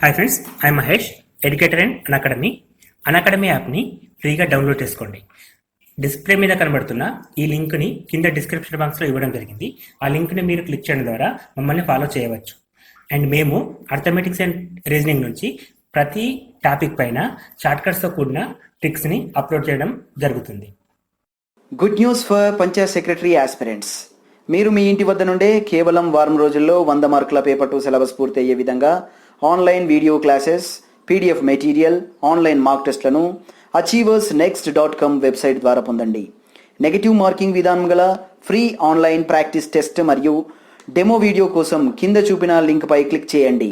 Hi friends, I'm Mahesh, educator and Unacademy యాప్ని ఫ్రీగా download చేసుకోండి. డిస్ప్లే మీద కనబడుతున్న ఈ లింక్ని కింద డిస్క్రిప్షన్ బాక్స్లో ఇవ్వడం జరిగింది. ఆ లింక్ని మీరు క్లిక్ చేయడం ద్వారా మమ్మల్ని ఫాలో చేయవచ్చు. అండ్ మేము అర్థమెటిక్స్ అండ్ రీజనింగ్ నుంచి ప్రతి టాపిక్ పైన షార్ట్కట్స్తో కూడిన ట్రిక్స్ని అప్లోడ్ చేయడం జరుగుతుంది. Good news for Panchayat secretary aspirants. మీరు మీ ఇంటి వద్ద నుండే కేవలం వారం రోజుల్లో 100 మార్కుల పేపర్ 2 సిలబస్ పూర్తి అయ్యే విధంగా online video classes, PDF material, online mark టెస్ట్లను achieversnext.com వెబ్సైట్ ద్వారా పొందండి. నెగటివ్ మార్కింగ్ విధానం గల ఫ్రీ ఆన్లైన్ ప్రాక్టీస్ టెస్ట్ మరియు డెమో వీడియో కోసం కింద చూపిన లింక్పై క్లిక్ చేయండి.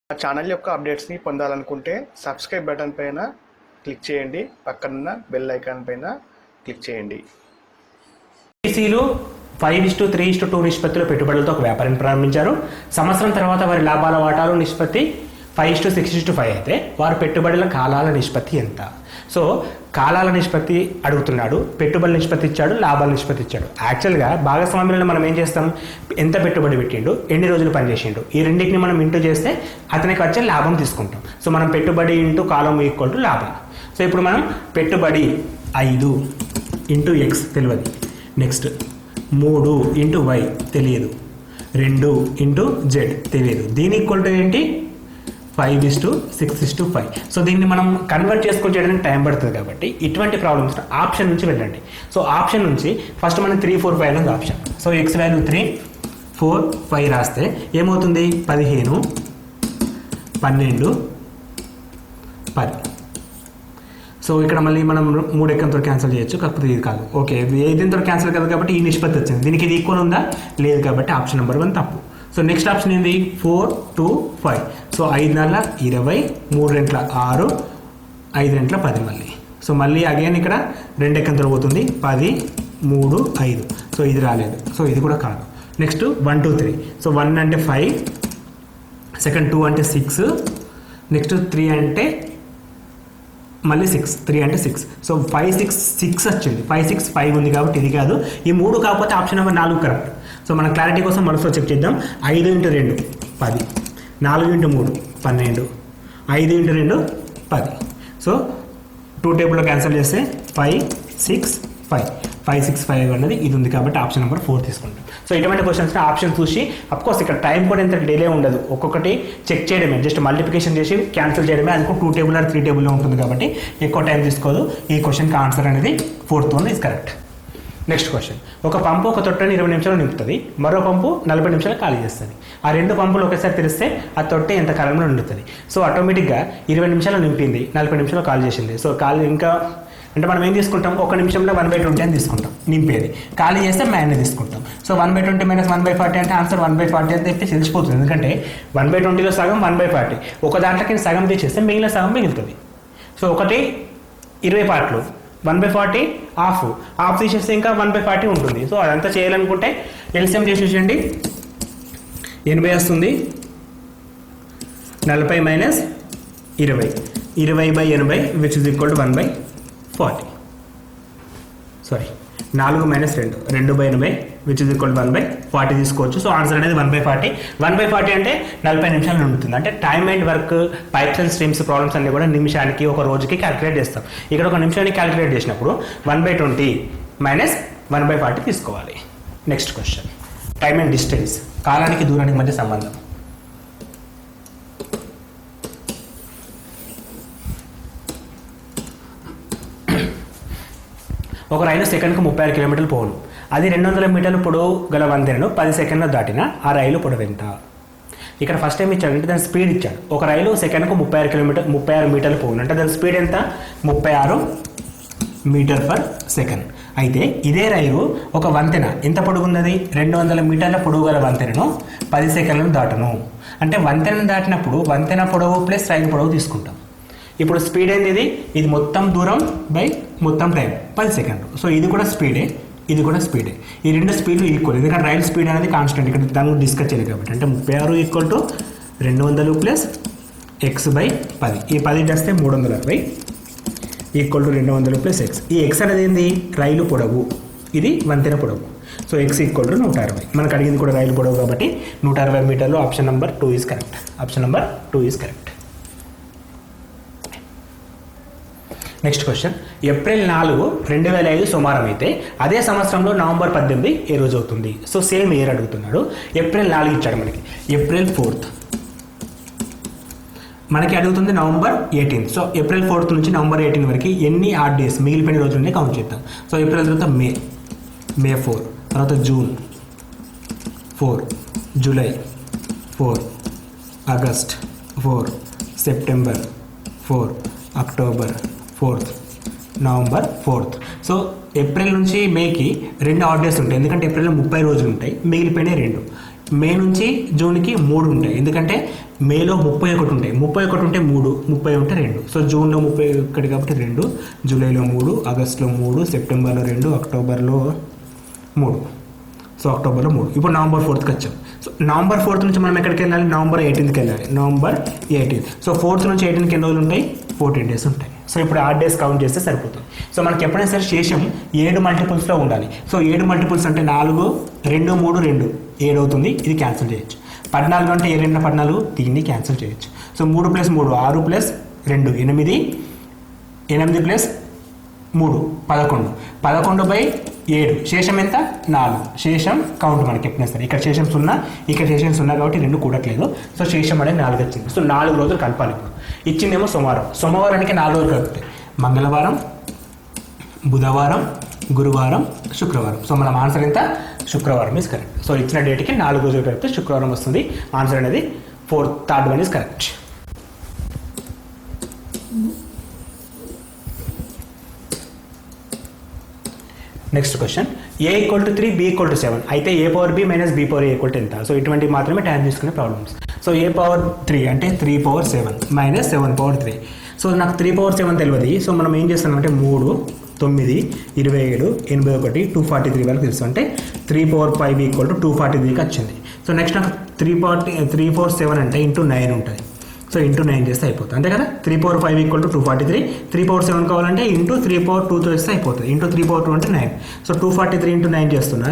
ఛానల్ యొక్క అప్డేట్స్ని పొందాలనుకుంటే సబ్స్క్రైబ్ బటన్ పైన క్లిక్ చేయండి, పక్కనున్న బెల్ ఐకాన్ పైన క్లిక్ చేయండి. ఈసీలు 5:3:2 నిష్పత్తిలో పెట్టుబడులతో ఒక వ్యాపారాన్ని ప్రారంభించారు. సంవత్సరం తర్వాత వారి లాభాల వాటాలు నిష్పత్తి 5:6:5 అయితే వారి పెట్టుబడుల కాలాల నిష్పత్తి ఎంత? సో కాలాల నిష్పత్తి అడుగుతున్నాడు, పెట్టుబడుల నిష్పత్తి ఇచ్చాడు, లాభాల నిష్పత్తి ఇచ్చాడు. యాక్చువల్గా భాగస్వామ్యంలో మనం ఏం చేస్తాం, ఎంత పెట్టుబడి పెట్టిండు, ఎన్ని రోజులు పనిచేసిండు, ఈ రెండింటిని మనం ఇంటూ చేస్తే అతనికి వచ్చే లాభం తీసుకుంటాం. సో మనం పెట్టుబడి ఇంటూ కాలం ఈక్వల్ టు లాభం. సో ఇప్పుడు మనం పెట్టుబడి 5 ఇంటూ ఎక్స్ తెలియదు, నెక్స్ట్ 3 ఇంటూ వై తెలియదు, 2 ఇంటూ జెడ్ తెలియదు. దీని ఈక్వల్ టు ఏంటి? 5:6:5. సో దీన్ని మనం కన్వర్ట్ చేసుకొని చేయడానికి టైం పడుతుంది కాబట్టి ఇటువంటి ప్రాబ్లమ్స్ ఆప్షన్ నుంచి వెళ్ళండి. సో ఆప్షన్ నుంచి ఫస్ట్ మనం 3, 4, 5 ఉంది ఆప్షన్. సో ఎక్స్ వాల్యూ 3, 4, 5 రాస్తే ఏమవుతుంది? 15, 12, 10. సో ఇక్కడ మళ్ళీ మనం 3 ఎక్కంతో క్యాన్సిల్ చేయొచ్చు, కాకపోతే ఇది కాదు. ఓకే, దీంతో క్యాన్సిల్ కాదు కాబట్టి ఈ నిష్పత్తి వచ్చింది. దీనికి ఇది ఈక్వల్ ఉందా? లేదు కాబట్టి ఆప్షన్ నెంబర్ 1 తప్పు. సో నెక్స్ట్ ఆప్షన్ ఏంది? 4, 2, 5. సో 5 నాళ్ళ 20, 3 రెంట్ల 6, 5 రెంట్ల 10 మళ్ళీ. సో మళ్ళీ అగైన్ ఇక్కడ 2 ఎక్కంతో పోతుంది, 10, 3, 5. సో ఇది రాలేదు, సో ఇది కూడా కాదు. నెక్స్ట్ 1, 2, 3. సో 1 అంటే 5, సెకండ్ 2 అంటే 6, నెక్స్ట్ 3 అంటే మళ్ళీ 6, 3 అంటే 6. సో 5, 6, 6 వచ్చింది. 5, 6, 5 ఉంది కాబట్టి ఇది కాదు. ఈ 3 కాకపోతే ఆప్షన్ నెంబర్ 4 కరెక్ట్. సో మన క్లారిటీ కోసం మనసులో చెక్ చేద్దాం. 5 × 2 10, 4 × 3 12, 5 × 2 10. సో 2 టేబుల్లో క్యాన్సిల్ చేస్తే 5, 6, 5. 5, 6, 5 అన్నది ఇది ఉంది కాబట్టి ఆప్షన్ నెంబర్ 4 తీసుకుంటాం. సో ఇటువంటి క్వశ్చన్స్ ఆప్షన్ చూసి, అఫ్కోర్స్ ఇక్కడ టైం కూడా ఎంత డిలే ఉండదు, ఒక్కొక్కటి చెక్ చేయడమే, జస్ట్ మల్టిప్లికేషన్ చేసి క్యాన్సిల్ చేయడమే. అది 2 టేబుల్ ఆర్ 3 టేబుల్లో ఉంటుంది కాబట్టి ఎక్కువ టైం తీసుకోదు. ఈ క్వశ్చన్కి ఆన్సర్ అనేది 4th one is correct. Next question. ఒక పంపు ఒక తొట్టెని 20 నిమిషాలు నింపుతుంది, మరో పంపు 40 నిమిషాలు ఖాళీ చేస్తుంది. ఆ 2 పంపులు ఒకేసారి తెరిస్తే ఆ తొట్టె ఎంత కాలంలో నిండుతుంది? సో ఆటోమేటిక్గా 20 నిమిషాలు నింపింది, 40 నిమిషాలు ఖాళీ చేసింది. సో ఖాళీ ఇంకా అంటే మనం ఏం తీసుకుంటాం, 1 నిమిషంలో 1/20 అని తీసుకుంటాం నింపేది, ఖాళీ చేస్తే మ్యాన్ని తీసుకుంటాం. సో 1/20 - 1/40 అంటే ఆన్సర్ 1/40 అని చెప్పి తెలిసిపోతుంది. ఎందుకంటే 1/20లో సగం 1/40, ఒక దాంట్లోకి సగం తీసేస్తే మిగిలిన సగం మిగులుతుంది. సో ఒకటి 20 పార్ట్లు, 1/40 హాఫ్ తీసేస్తే ఇంకా 1/40 ఉంటుంది. సో అదంతా చేయాలనుకుంటే ఎల్సిఎం చేసేసేయండి, 80 వస్తుంది, 40 - 20, 20/80 which is equal to 1/40. Sorry 4 - 2, 2/80 which is equal to 1/40 తీసుకోవచ్చు. సో ఆన్సర్ అనేది 1/40. 1/40 అంటే 40 నిమిషాలు ఉంటుంది. అంటే time and work, pipes and streams problems అన్ని కూడా నిమిషానికి, ఒక రోజుకి క్యాలిక్యులేట్ చేస్తాం. ఇక్కడ ఒక నిమిషానికి క్యాలిక్యులేట్ చేసినప్పుడు 1/20 - 1/40 తీసుకోవాలి. Next question. Time and distance, కాలానికి దూరానికి మధ్య సంబంధం. ఒక రైలు సెకండ్కు 36 కిలోమీటర్లు పోను. అది 200 మీటర్ల పొడవు గల వంతెనను 10 సెకండ్లు దాటిన ఆ రైలు పొడవు ఎంత? ఇక్కడ ఫస్ట్ టైం ఇచ్చాడు అంటే దాని స్పీడ్ ఇచ్చాడు. ఒక రైలు సెకండ్కు 36 మీటర్లు పోను అంటే దాని స్పీడ్ ఎంత? 36 మీటర్ పర్ సెకండ్. అయితే ఇదే రైలు ఒక వంతెన ఎంత పొడుగు ఉన్నది? 200 మీటర్ల పొడవు గల వంతెనను 10 సెకండ్లను దాటను. అంటే వంతెనను దాటినప్పుడు వంతెన పొడవు ప్లస్ రైలు పొడవు తీసుకుంటాం. ఇప్పుడు స్పీడ్ ఏంది? ఇది మొత్తం దూరం బై మొత్తం టైం 10 సెకండ్లు. సో ఇది కూడా స్పీడే, ఇది కూడా స్పీడే. ఈ 2 స్పీడ్లు ఈక్వల్, ఎందుకంటే రైలు స్పీడ్ అనేది కాన్స్టెంట్, ఇక్కడ దాన్ని డిస్కస్ చేయలేదు కాబట్టి. అంటే 36 ఈక్వల్ టు 200 ప్లస్ x/10. ఈ 10 చేస్తే 360 ఈక్వల్ టు 200 ప్లస్ x. ఈ x అనేది ఏంది? రైలు పొడవు, ఇది వంతెన పొడవు. So so x equal to 160. మనకు అడిగింది కూడా రైలు పొడవు కాబట్టి 160 మీటర్లు. Option number 2 is correct. Option number 2 is correct. Next question, April 4, 2005 సోమవారం అయితే అదే సంవత్సరంలో నవంబర్ 18 ఏ రోజు అవుతుంది? సో సేమ్ ఇయర్ అడుగుతున్నాడు. ఏప్రిల్ 4 ఇచ్చాడు మనకి. ఏప్రిల్ 4 మనకి అడుగుతుంది నవంబర్ 18. సో ఏప్రిల్ 4 నుంచి నవంబర్ 18 వరకు ఎన్ని ఆడ్ డేస్ మిగిలిపోయిన రోజులనే కౌంట్ చేద్దాం. సో ఏప్రిల్ తర్వాత మే 4, తర్వాత June 4, July 4, August 4, September 4, October 4, November 4. So April నుంచి మేకి 2 ఆడ్ డేస్ ఉంటాయి, ఎందుకంటే ఏప్రిల్లో 30 రోజులు ఉంటాయి, మిగిలిపోయినాయి 2. మే నుంచి జూన్కి 3 ఉంటాయి, ఎందుకంటే మేలో 31 ఉంటాయి, 31 ఉంటే 3, 30 ఉంటే 2. సో జూన్లో 31 కాబట్టి 2, జూలైలో 3, ఆగస్టులో 3, సెప్టెంబర్లో 2, అక్టోబర్లో 3. సో అక్టోబర్లో 3. ఇప్పుడు నవంబర్ 4కి వచ్చాం. సో నవంబర్ 4 నుంచి మనం ఎక్కడికి వెళ్ళాలి? నవంబర్ 18కి వెళ్ళాలి. నవంబర్ 18. సో 4 నుంచి 18కి ఎన్ని రోజులు ఉంటాయి? 14 డేస్ ఉంటాయి. సో ఇప్పుడు ఆడ్ డేస్ కౌంట్ చేస్తే సరిపోతుంది. సో మనకి ఎప్పుడైనా సరే శేషం 7 మల్టిపుల్స్లో ఉండాలి. సో 7 మల్టిపుల్స్ అంటే 4, 2, 3, 2 7 అవుతుంది. ఇది క్యాన్సిల్ చేయొచ్చు. 14 అంటే 7 14, దీన్ని క్యాన్సిల్ చేయొచ్చు. సో 3 + 3 6 + 2 8, 8 + 3 11, 11/7. శేషం ఎంత? 4. శేషం కౌంట్ మనకి ఎప్పుడైనా సరే. ఇక్కడ శేషం 0, ఇక్కడ శేషం 0 కాబట్టి 2 కూడట్లేదు. సో శేషం అనేది 4 వచ్చింది. సో 4 రోజులు కలపాలి. ఇప్పుడు ఇచ్చిందేమో సోమవారం. సోమవారానికి 4 రోజులు కలుపుతాయి. మంగళవారం, బుధవారం, గురువారం, శుక్రవారం. సో మనం ఆన్సర్ ఎంత? శుక్రవారం ఈజ్ కరెక్ట్. సో ఇచ్చిన డేట్కి 4 రోజులు కలిపితే శుక్రవారం వస్తుంది. ఆన్సర్ అనేది 3rd one is correct. Next question, a = 3, b = 7 అయితే a⁴b - b⁴a = ఎంత? సో ఇటువంటి మాత్రమే టైం తీసుకునే ప్రాబ్లమ్స్. సో a⁴3 అంటే 3⁴7 - 7⁴3. సో నాకు 3⁴7 తెలియదు. సో మనం ఏం చేస్తామంటే 3, 9, 27, 81, 243 వరకు తెలుసు. అంటే 3⁴5 = 243కి వచ్చింది. సో నెక్స్ట్ నాకు 3⁴7 అంటే × 9 ఉంటుంది. సో × 9 చేస్తే అయిపోతుంది, అంతే కదా. 3⁴5 = 243. 3⁴7 కావాలంటే × 3⁴2 చేస్తే అయిపోతుంది. × 3⁴2 అంటే 9. సో 243 × 9 చేస్తున్నా.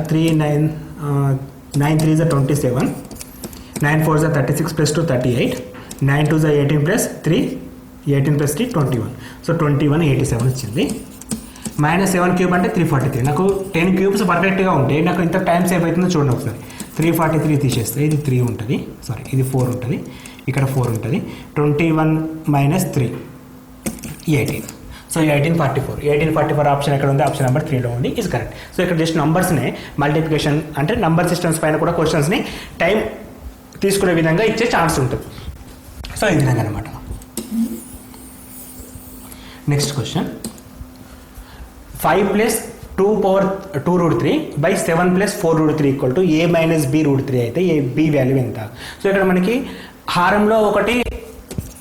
9 3 = 27, 9 4 = 36 + 2 38, 9 2 = 18 + 3 18 + 3 21. సో 21 87 వచ్చింది. -7³ అంటే 343. నాకు 10 క్యూబ్స్ పర్ఫెక్ట్గా ఉంటే నాకు ఇంత టైం సేవ్ అవుతుందో చూడండి ఒకసారి. 343 తీసేస్తే ఇది 3 ఉంటుంది, సారీ ఇది 4 ఉంటుంది, ఇక్కడ 4 ఉంటుంది. 21 - 3 18. సో 1844. 1844 ఆప్షన్ ఎక్కడ ఉంది? ఆప్షన్ నెంబర్ 3లో ఉంది. Is correct. సో ఇక్కడ జస్ట్ నంబర్స్ని మల్టిప్లికేషన్ అంటే నంబర్ సిస్టమ్స్ పైన కూడా క్వశ్చన్స్ని టైం తీసుకునే విధంగా ఇచ్చే ఛాన్స్ ఉంటుంది. సో ఈ విధంగా అనమాట. నెక్స్ట్ క్వశ్చన్, 5 + 2√3 / 7 + 4√3 = a - b√3 అయితే b వాల్యూ ఎంత? సో ఇక్కడ మనకి హారంలో ఒకటి,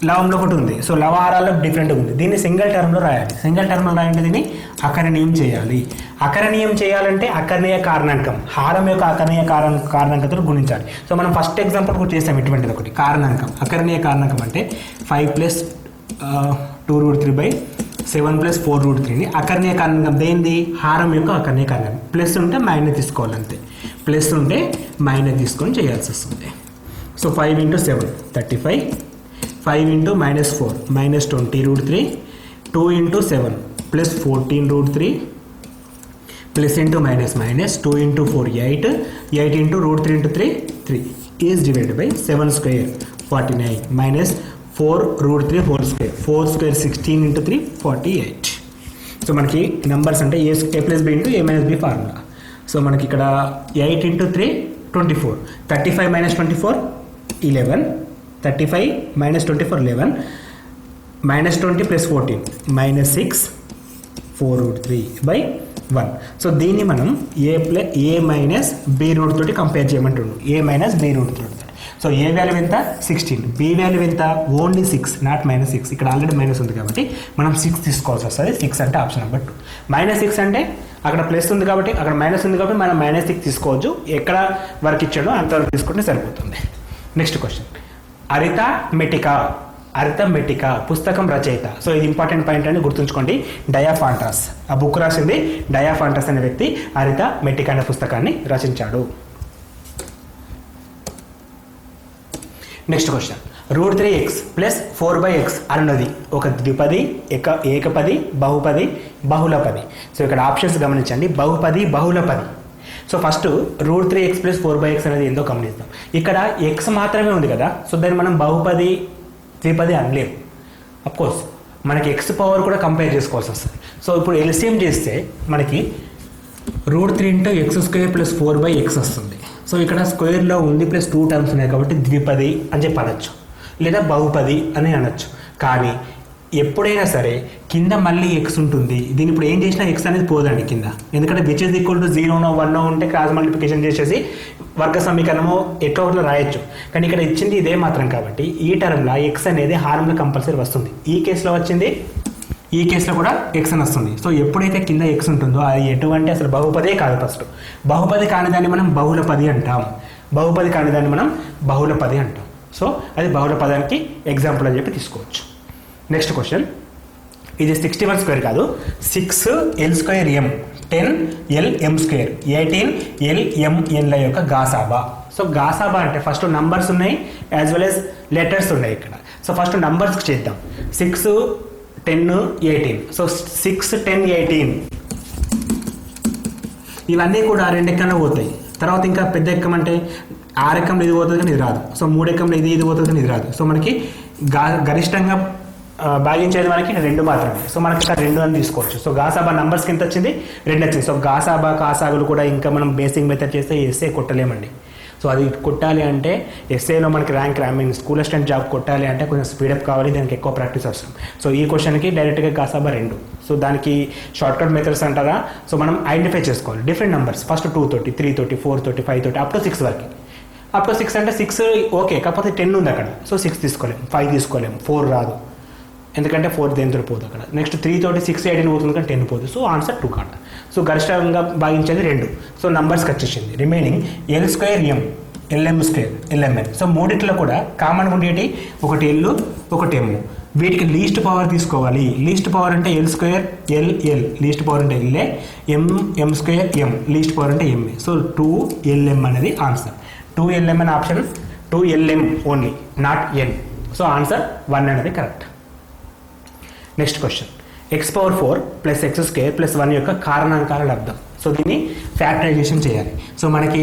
లవంలో ఒకటి ఉంది. సో లవహారాల్లో డిఫరెంట్గా ఉంది. దీన్ని సింగిల్ టర్మ్లో రాయాలి. సింగిల్ టర్మ్లో రాయంటే దీన్ని అకరణీయం చేయాలి. అకరణీయం చేయాలంటే అకర్ణీయ కారణాంకం, హారం యొక్క అకర్ణీయ కారణాంకంతో గుణించాలి. సో మనం ఫస్ట్ ఎగ్జాంపుల్ కూడా చేసాం ఇటువంటిది ఒకటి. కారణాంకం, అకర్ణీయ కారణాంకం అంటే 5 + 2√3 / 7 + 4√3ని అకర్ణీయ కారణాంకం. దేనిది? హారం యొక్క అకర్ణీయ కారణాంకం. ప్లస్ ఉంటే మైనస్ తీసుకోవాలి, అంతే. ప్లస్ ఉంటే మైనస్ తీసుకొని చేయాల్సి వస్తుంది. So 5 × 7 35, 5 × -4 -20√3, 2 × 7 +14√3 plus into minus minus 2 × 4 8, 8 × √3 × 3 3 is divided by 7² 49 minus 4√3 whole square, 4² 16 × 3 48. So మనకి నెంబర్స్ అంటే a + b × a - b formula. So మనకి ఇక్కడ 8 × 3 24, 35 - 24 11, 35 - 24 11, -20 + 14 -6 4√3/1. సో దీన్ని మనం a - b రూట్ తోటి కంపేర్ చేయమంటుండు. a - b రూట్ తోటి. సో ఏ వాల్యూ ఎంత? 16. బి వాల్యూ ఎంత? Only 6, not -6. ఇక్కడ ఆల్రెడీ మైనస్ ఉంది కాబట్టి మనం 6 తీసుకోవాల్సి వస్తుంది. 6 అంటే ఆప్షన్ నెంబర్ 2. -6 అంటే అక్కడ ప్లస్ ఉంది కాబట్టి, అక్కడ మైనస్ ఉంది కాబట్టి మనం -6 తీసుకోవచ్చు. ఎక్కడ వరకు ఇచ్చాడో అంతవరకు తీసుకుంటే సరిపోతుంది. నెక్స్ట్ క్వశ్చన్, అరిథమెటికా అర్థమెటికా పుస్తకం రచయిత. సో ఇది ఇంపార్టెంట్ పాయింట్ అని గుర్తుంచుకోండి. డయాఫాంటాస్ ఆ బుక్ రాసింది డయాఫాంటాస్ అనే వ్యక్తి అర్థమెటికా అనే పుస్తకాన్ని రచించాడు. Next question, √3x plus 4/x అన్నది ఒక ద్విపది, ఏకపది, బహుపది, బహుళపది. సో ఇక్కడ ఆప్షన్స్ గమనించండి, బహుపది, బహుళపది. So first √3x plus 4/x అనేది ఏందో గమనిద్దాం. ఇక్కడ x మాత్రమే ఉంది కదా, సో దాన్ని మనం బహుపది, ద్విపది అనలేము. అఫ్కోర్స్ మనకి x పవర్ కూడా కంపేర్ చేసుకోవాల్సి వస్తుంది. సో ఇప్పుడు ఎల్సిఎం చేస్తే మనకి √3 × x² ప్లస్ 4/x వస్తుంది. సో ఇక్కడ స్క్వేర్లో ఉంది ప్లస్ 2 టర్మ్స్ ఉన్నాయి కాబట్టి ద్విపది అని చెప్పి అనొచ్చు, లేదా బహుపది అని అనొచ్చు. కానీ ఎప్పుడైనా సరే కింద మళ్ళీ ఎక్స్ ఉంటుంది. దీని ఇప్పుడు ఏం చేసినా ఎక్స్ అనేది పోదండి కింద, ఎందుకంటే విచ్ ఇస్ ఈక్వల్ టు 0 1 ఉంటే క్రాస్ మల్టిప్లికేషన్ చేసేసి వర్గ సమీకరణము ఎట్లా ఒకటి రాయొచ్చు. కానీ ఇక్కడ ఇచ్చింది ఇదే మాత్రం కాబట్టి ఈ టర్మ్లో ఎక్స్ అనేది హారంలో కంపల్సరీ వస్తుంది. ఈ కేసులో వచ్చింది, ఈ కేసులో కూడా ఎక్స్ అని వస్తుంది. సో ఎప్పుడైతే కింద ఎక్స్ ఉంటుందో అది ఎటువంటి అసలు బహుపదే కాదు. ఫస్ట్ బహుపది కానిదాన్ని మనం బహుళపది అంటాం, బహుపది కానిదాన్ని మనం బహుళపది అంటాం. సో అది బహుళ పదానికి ఎగ్జాంపుల్ అని చెప్పి తీసుకోవచ్చు. నెక్స్ట్ క్వశ్చన్, ఇది 61² కాదు, 6l²m 10lm², 18lmnల యొక్క గాసాబా. సో గాసాబా అంటే ఫస్ట్ నంబర్స్ ఉన్నాయి యాజ్ వెల్ యాజ్ లెటర్స్ ఉన్నాయి ఇక్కడ. సో ఫస్ట్ నంబర్స్కి చేద్దాం. 6 10 18. సో 6 10 18 ఇవన్నీ కూడా 2 ఎక్కడనే పోతాయి. తర్వాత ఇంకా పెద్ద ఎక్కం అంటే 6 ఎక్కంలో ఇది పోతుంది కానీ ఇది రాదు. సో 3 ఎక్కంలో ఇది పోతుంది కానీ ఇది రాదు. సో మనకి గరిష్టంగా భాగించేది మనకి 2 మాత్రమే. సో మనకి ఇక్కడ 2 అని తీసుకోవచ్చు. సో గాసాబా నంబర్స్కి ఎంత వచ్చింది, 2 వచ్చింది. సో గాసాబా కాసాగులు కూడా ఇంకా మనం బేసిక్ మెథడ్ చేస్తే ఎస్ఏ కొట్టలేమండి. సో అది కొట్టాలి అంటే ఎస్ఏలో మనకి ర్యాంక్ స్కూల్ అసిస్టెంట్ జాబ్ కొట్టాలి అంటే కొంచెం స్పీడప్ కావాలి, దానికి ఎక్కువ ప్రాక్టీస్ అవసరం. సో ఈ క్వశ్చన్కి డైరెక్ట్గా గాసాబా 2. సో దానికి షార్ట్కట్ మెథడ్స్ అంటారా. సో మనం ఐడెంటిఫై చేసుకోవాలి డిఫరెంట్ నెంబర్స్. ఫస్ట్ 2 తోటి, 3 తోటి, 4 తోటి, 5 తోటి, అప్ టు 6 వరకు. అప్ టు 6 అంటే 6 ఓకే, కాకపోతే 10 ఉంది అక్కడ. సో 6 తీసుకోలేము, 5 తీసుకోలేము, 4 రాదు, ఎందుకంటే 4 దేంతో పోదు అక్కడ. నెక్స్ట్ 3 తోటి 6 18 పోతుంది కానీ 10 పోదు. సో ఆన్సర్ 2 కాదు. సో గరిష్టంగా భాగించేది 2. సో నంబర్స్కి వచ్చేసింది. Remaining l²m lm² lmn. So మూడిట్లో కూడా కామన్గా ఉండేటి ఒకటి ఎల్ ఒకటి ఎమ్. వీటికి లీస్ట్ పవర్ తీసుకోవాలి. లీస్ట్ పవర్ అంటే l² ll, లీస్ట్ పవర్ అంటే LA, m² m, least power అంటే ఎంఏ. సో 2lm అనేది ఆన్సర్. 2lm అనే option 2lm only, not n. So answer 1 అనేది correct. Next question, x⁴ plus x² plus 1 యొక్క కారణాంకాల లబ్ధం. సో దీన్ని ఫ్యాక్టరైజేషన్ చేయాలి. సో మనకి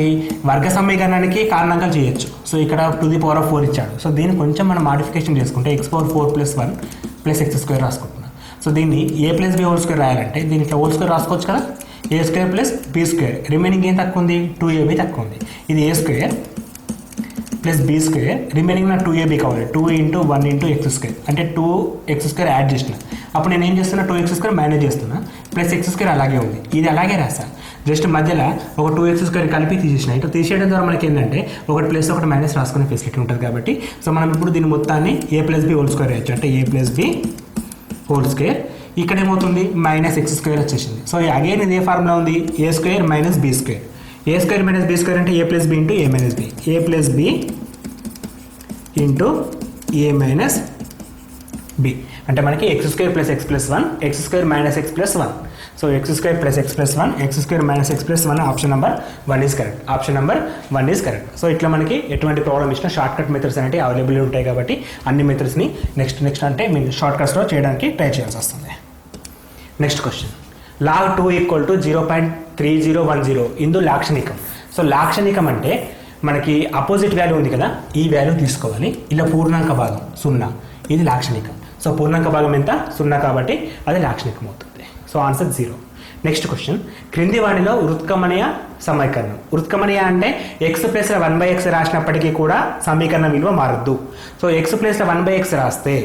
వర్గ సమీకరణానికి కారణాంకాలు చేయొచ్చు. సో ఇక్కడ 2⁴ ఇచ్చాడు. సో దీన్ని కొంచెం మనం మాడిఫికేషన్ చేసుకుంటే x⁴ plus 1 plus x² రాసుకుంటున్నాం. So దీన్ని a+b² రాయాలంటే దీన్ని ఇట్లా హోల్² రాసుకోవచ్చు కదా, a² ప్లస్ b². రిమైనింగ్ ఏం తక్కువ ఉంది, 2ab తక్కువ ఉంది. ఇది a² ప్లస్ b², రిమైనింగ్ నాకు 2ab కావాలి. 2 × 1 × x², అంటే 2x² యాడ్ చేసిన. అప్పుడు నేను ఏం చేస్తున్నా, 2x² మేనేజ్ చేస్తున్నా, ప్లస్ x² అలాగే ఉంది. ఇది అలాగే రాస్తాను, జస్ట్ మధ్యలో ఒక 2x² కలిపి తీసేసిన. ఇట్లా తీసేయడం ద్వారా మనకి ఏంటంటే ఒకటి ప్లస్ ఒకటి మైనస్ రాసుకునే ఫెసిలిటీ ఉంటుంది కాబట్టి. సో మనం ఇప్పుడు దీని మొత్తాన్ని a+b² వేయచ్చు, అంటే a+b². ఇక్కడ ఏమవుతుంది, -x² వచ్చేసింది. సో అగైన్ ఇది ఏ ఫార్ములా ఉంది, a² - b². a² - b² అంటే a+b × a - b, a+b × a - b అంటే మనకి x² + x + 1, x² - x + 1. So x² + x + 1, x² - x + 1, option number 1 is correct. Option number 1 is correct. So ఇట్లా మనకి ఎటువంటి problem ఇచ్చినా short cut methods అనేవి available ఉంటాయి కాబట్టి అన్ని మెథడ్స్ని నెక్స్ట్ అంటే మీరు షార్ట్ కట్స్లో చేయడానికి ట్రై చేయాల్సి వస్తుంది. నెక్స్ట్ క్వశ్చన్, log 2 = 0.3010 ఇందు లాక్షణికం. సో లాక్షణికం అంటే మనకి అపోజిట్ వాల్యూ ఉంది కదా, ఈ వాల్యూ తీసుకోవాలి. ఇలా పూర్ణాంక భాగం 0, ఇది లాక్షణికం. సో పూర్ణాంక భాగం ఎంత, 0 కాబట్టి అది లాక్షణికం అవుతుంది. So answer 0. నెక్స్ట్ క్వశ్చన్, క్రింది వాటిలో వృత్కమనీయ సమీకరణం. వృత్కమనీయ అంటే x ప్లస్ 1/x రాసినప్పటికీ కూడా సమీకరణ విలువ మారద్దు. సో x ప్లస్ 1/x రాస్తే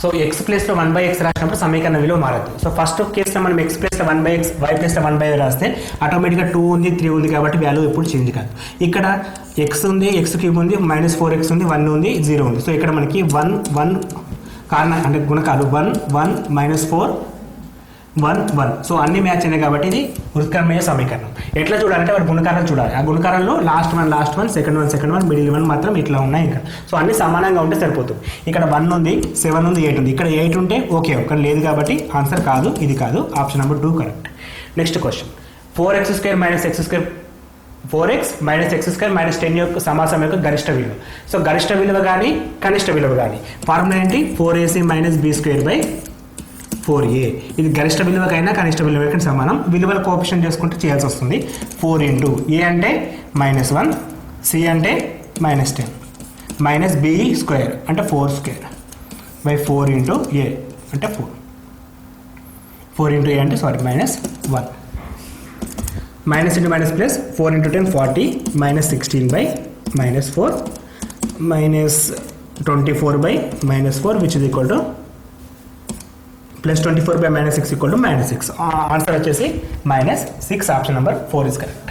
సో x ప్లేస్లో 1/x రాసినప్పుడు సమీకరణ విలువ మారద్దు. సో ఫస్ట్ కేసులో మనం x ప్లేస్లో 1/x, y ప్లేస్లో 1/y రాస్తే ఆటోమేటిక్గా 2 ఉంది 3 ఉంది కాబట్టి వాల్యూ ఎప్పుడు చేంజ్ కాదు. ఇక్కడ x ఉంది, x³ ఉంది, -4x ఉంది, 1 ఉంది, 0 ఉంది. సో ఇక్కడ మనకి 1 1 కారణ అంటే గుణకాలు 1 1 -4 1 1. సో అన్ని మ్యాచ్ అయినాయి కాబట్టి ఇది ఉత్క్రమణీయ సమీకరణం. ఎట్లా చూడాలంటే వాటి గుణకారాలు చూడాలి. ఆ గుణకారంలో last one second one middle one మాత్రం ఇట్లా ఉన్నాయి ఇక్కడ. సో అన్ని సమానంగా ఉంటే సరిపోతుంది. ఇక్కడ 1 ఉంది, 7 ఉంది, 8 ఉంది. ఇక్కడ 8 ఉంటే ఓకే, ఇక్కడ లేదు కాబట్టి ఆన్సర్ కాదు, ఇది కాదు. Option number 2 correct. Next question 4x² - x² - 10 యొక్క సమాసం యొక్క గరిష్ట విలువ. సో గరిష్ట విలువ కానీ కనిష్ట విలువ కానీ ఫార్ములా ఏంటి? 4ac - b²/4a. ఇది గరిష్ట విలువకైనా కనిష్ట విలువకైనా సమానం. విలువల కోఎఫిషియంట్ చేసుకుంటే చేయాల్సి వస్తుంది. 4 × a అంటే -1, c అంటే -10, -b² అంటే 4² 4 × a అంటే 4 × a అంటే sorry -1. minus into minus plus 4 into 10 40 minus 16 by minus 4 minus 24 by minus 4 which is equal to plus 24 by minus 6 equal to -6. Answer వచ్చేసి -6. Option number 4 is correct.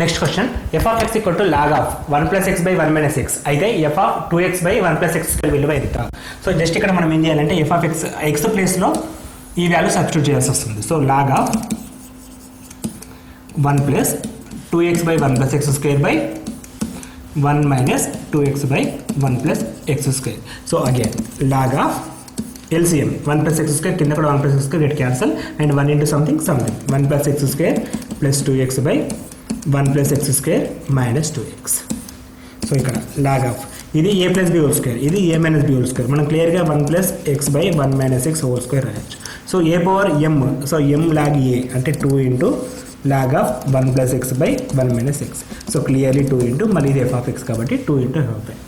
Next question f of x equal to log of 1 plus x by 1 minus x అయితే f of 2x by 1 plus x విలువ ఎంత? So just ఇక్కడ మనం ఏం చేయాలంటే f of x ప్లేస్లో ఈ వాల్యూ సబ్స్టిట్యూట్ చేయాల్సి వస్తుంది. So log of 1 plus 2x by 1 plus x square by 1 minus 2x by 1 plus x square. So again log of LCM 1 plus x square కింద కూడా 1 plus x square get cancel and 1 into something 1 plus x square plus 2x by 1 plus x square minus 2x. So ఇక్కడ log of ఇది a plus b whole square, ఇది a minus b whole square. మనం క్లియర్గా 1 plus x by 1 minus x whole square రాయొచ్చు. So a power m, so m log a అంటే 2 into log of 1 plus x by 1 minus x. So clearly 2 into మళ్ళీ ఇది f of x కాబట్టి 2 into f of x.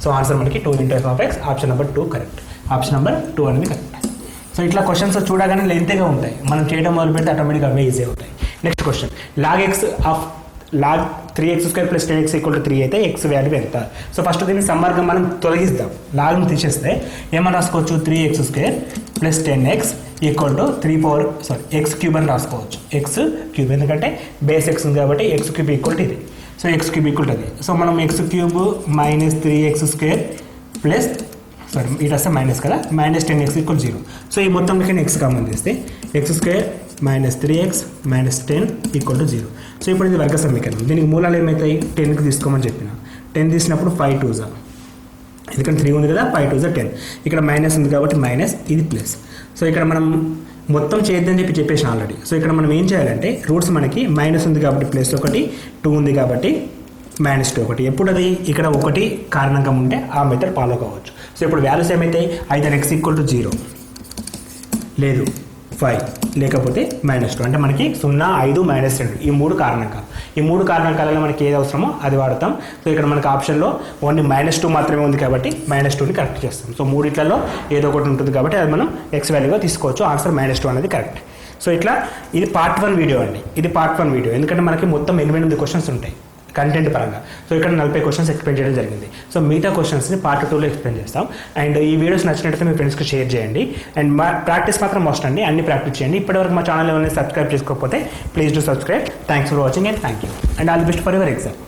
So answer మనకి 2 into f of x. Option number 2 correct. Option number 2 అనేది correct. So ఇట్లా questions చూడగానే లెంతీగా ఉంటాయి, మనం చేయడం మొదలు పెడితే ఆటోమేటిక్గా అవే ఈజీ అవుతాయి. Next question log x of log 3x² plus 10x equal to 3 అయితే x వాల్యూ ఎంత? సో ఫస్ట్ దీన్ని సమ్మర్గా మనం తొలగిస్తాం. లాగ్ని తీసేస్తే ఏమని రాసుకోవచ్చు? 3x² plus 10x equal to x³ అని రాసుకోవచ్చు. x³ ఎందుకంటే బేస్ x ఉంది కాబట్టి x³ ఈక్వల్ టు ఇది. సో x³ ఈక్వల్ టు అది. సో మనం x³ minus 3x² ప్లస్ ఇటు వస్తే మైనస్ కదా, -10x ఈక్వల్ 0. సో ఈ మొత్తంలోకి x కామన్ తీస్తే x² minus 3x minus 10 equal to 0. So ఇప్పుడు ఇది వర్గ సమీకరణం. దీనికి మూలాలు ఏమవుతాయి? 10కి తీసుకోమని చెప్పిన. 10 తీసినప్పుడు 5 2s, ఎందుకంటే 3 ఉంది కదా, 5 2s 10. ఇక్కడ మైనస్ ఉంది కాబట్టి మైనస్, ఇది ప్లస్. సో ఇక్కడ మనం మొత్తం చేయొద్దని చెప్పేసిన ఆల్రెడీ. సో ఇక్కడ మనం ఏం చేయాలంటే రూట్స్ మనకి మైనస్ ఉంది కాబట్టి ప్లస్ ఒకటి, 2 ఉంది కాబట్టి -2 ఒకటి. ఎప్పుడు అది ఇక్కడ ఒకటి కారణంగా ఉంటే ఆ మెథడ్ ఫాలో కావచ్చు. సో ఇప్పుడు వాల్యూస్ ఏమవుతాయి? ఐదర్ x ఈక్వల్ టు 0 లేదు 5 లేకపోతే -2. అంటే మనకి 0 5 -2 ఈ 3 కారణాంకాలు. ఈ 3 కారణాంకాలలో మనకి ఏది అవసరమో అది వాడతాం. సో ఇక్కడ మనకి ఆప్షన్లో ఓన్లీ -2 మాత్రమే ఉంది కాబట్టి -2ని కరెక్ట్ చేస్తాం. సో మూడిట్లలో ఏదో ఒకటి ఉంటుంది కాబట్టి అది మనం x వాల్యూగా తీసుకోవచ్చు. ఆన్సర్ -2 అనేది కరెక్ట్. సో ఇట్లా ఇది పార్ట్ 1 వీడియో అండి. ఇది పార్ట్ 1 వీడియో ఎందుకంటే మనకి మొత్తం 88 క్వశ్చన్స్ ఉంటాయి కంటెంట్ పరంగా. సో ఇక్కడ 40 క్వశ్చన్స్ ఎక్స్ప్లెయిన్ చేయడం జరిగింది. సో మిగతా క్వశ్చన్స్ని పార్ట్ 2లో ఎక్స్ప్లెయిన్ చేస్తాం. అండ్ ఈ వీడియోస్ నచ్చినట్లయితే మీ ఫ్రెండ్స్కి షేర్ చేయండి. అండ్ మా ప్రాక్టీస్ మాత్రం మస్ట్ అండి, అన్ని ప్రాక్టీస్ చేయండి. ఇప్పటివరకు మా ఛానల్ ఏమైనా సబ్స్క్రైబ్ చేసుకోకపోతే please do subscribe. Thanks for watching and thank you and all the best for your exam.